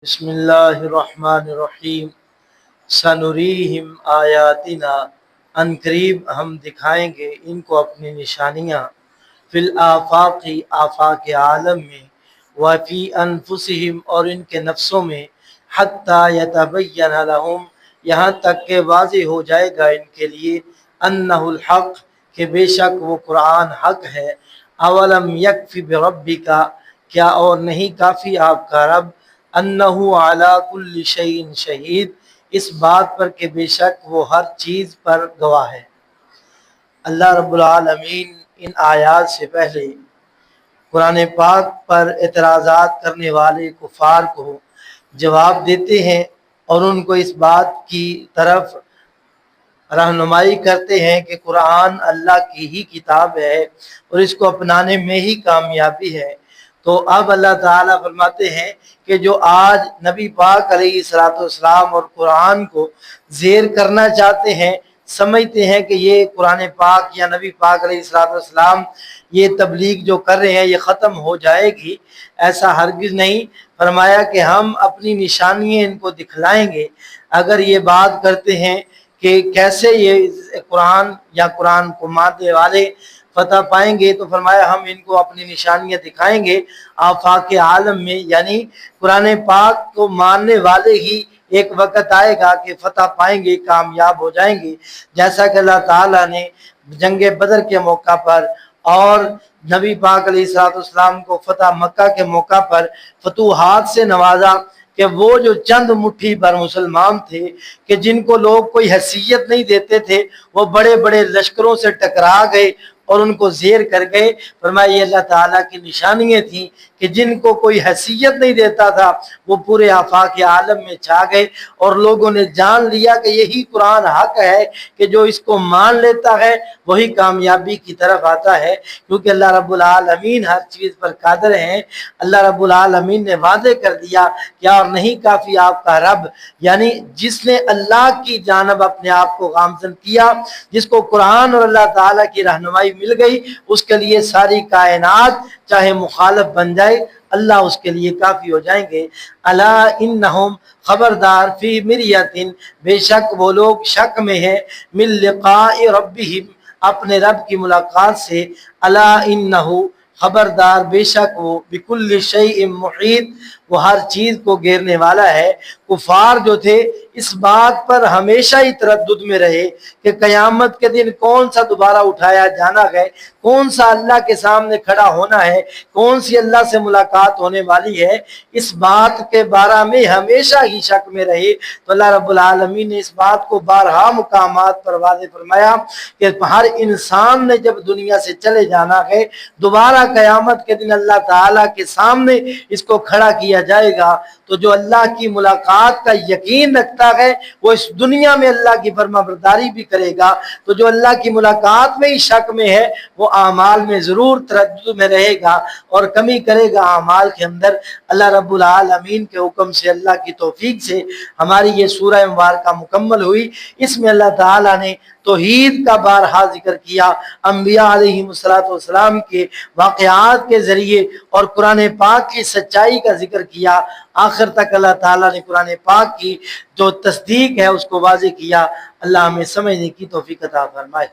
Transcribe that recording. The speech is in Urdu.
بسم اللہ الرحمن الرحیم سنوریہم آیاتنا، ان قریب ہم دکھائیں گے ان کو اپنی نشانیاں، فی الآفاقی آفاق عالم میں، وفی انفسہم اور ان کے نفسوں میں، حتی یتبین لہم یہاں تک کہ واضح ہو جائے گا ان کے لیے، انہ الحق کہ بے شک وہ قرآن حق ہے، اولم یکفی بربک کیا اور نہیں کافی آپ کا رب، انہو علی کل شیء شہید اس بات پر کہ بے شک وہ ہر چیز پر گواہ ہے۔ اللہ رب العالمین ان آیات سے پہلے قرآن پاک پر اعتراضات کرنے والے کفار کو جواب دیتے ہیں اور ان کو اس بات کی طرف رہنمائی کرتے ہیں کہ قرآن اللہ کی ہی کتاب ہے اور اس کو اپنانے میں ہی کامیابی ہے۔ تو اب اللہ تعالیٰ فرماتے ہیں کہ جو آج نبی پاک علیہ السلام اور قرآن کو زیر کرنا چاہتے ہیں، سمجھتے ہیں کہ یہ قرآن پاک یا نبی پاک علیہ السلام یہ تبلیغ جو کر رہے ہیں یہ ختم ہو جائے گی، ایسا ہرگز نہیں۔ فرمایا کہ ہم اپنی نشانیاں ان کو دکھلائیں گے۔ اگر یہ بات کرتے ہیں کہ کیسے یہ قرآن یا قرآن کو ماننے والے فتح پائیں گے، تو فرمایا ہم ان کو اپنی نشانیاں دکھائیں گے آفاق عالم میں، یعنی قرآن پاک کو ماننے والے ہی ایک وقت آئے گا کہ فتح پائیں گے، کامیاب ہو جائیں گے، جیسا کہ اللہ تعالیٰ نے جنگ بدر کے موقع پر اور نبی پاک علیہ السلام کو فتح مکہ کے موقع پر فتوحات سے نوازا کہ وہ جو چند مٹھی بھر مسلمان تھے کہ جن کو لوگ کوئی حیثیت نہیں دیتے تھے، وہ بڑے بڑے لشکروں سے ٹکرا گئے اور ان کو زیر کر گئے۔ فرمایا یہ اللہ تعالیٰ کی نشانیاں تھیں کہ جن کو کوئی حیثیت نہیں دیتا تھا وہ پورے آفاق عالم میں چھا گئے اور لوگوں نے جان لیا کہ یہی قرآن حق ہے کہ جو اس کو مان لیتا ہے وہی کامیابی کی طرف آتا ہے، کیونکہ اللہ رب العالمین ہر چیز پر قادر ہیں۔ اللہ رب العالمین نے وعدے کر دیا کہ اور نہیں کافی آپ کا رب، یعنی جس نے اللہ کی جانب اپنے آپ کو گامزن کیا، جس کو قرآن اور اللہ تعالیٰ کی رہنمائی مل گئی، اس کے لیے ساری کائنات چاہے مخالف بن جائے، اللہ اس کے لیے کافی ہو جائیں گے۔ الا انہم خبردار، فی مریۃ بے شک وہ لوگ شک میں ہیں، من لقاء ربہم اپنے رب کی ملاقات سے، الا انہو خبردار بے شک وہ بکل شیء محیط وہ ہر چیز کو گھیرنے والا ہے۔ کفار جو تھے اس بات پر ہمیشہ ہی تردد میں رہے کہ قیامت کے دن کون سا دوبارہ اٹھایا جانا ہے، کون سا اللہ کے سامنے کھڑا ہونا ہے، کون سی اللہ سے ملاقات ہونے والی ہے، اس بات کے بارے میں ہمیشہ ہی شک میں رہے۔ تو اللہ رب العالمین نے اس بات کو بارہا مقامات پر واضح فرمایا کہ ہر انسان نے جب دنیا سے چلے جانا ہے، دوبارہ قیامت کے دن اللہ تعالیٰ کے سامنے اس کو کھڑا کیا جائے گا۔ تو جو اللہ کی ملاقات کا یقین رکھتا ہے وہ اس دنیا میں اللہ کی فرما برداری بھی کرے گا، تو جو اللہ کی ملاقات میں ہی شک میں ہے وہ اعمال میں ضرور تردد میں رہے گا اور کمی کرے گا اعمال کے اندر۔ اللہ رب العالمین کے حکم سے، اللہ کی توفیق سے ہماری یہ سورہ مبارکہ مکمل ہوئی۔ اس میں اللہ تعالیٰ نے توحید کا بارہا ذکر کیا، انبیاء علیہ السلام کے واقعات کے ذریعے اور قرآن پاک کی سچائی کا ذکر کیا۔ آخر تک اللہ تعالیٰ نے قرآن پاک کی جو تصدیق ہے اس کو واضح کیا۔ اللہ ہمیں سمجھنے کی توفیق عطا فرمائے۔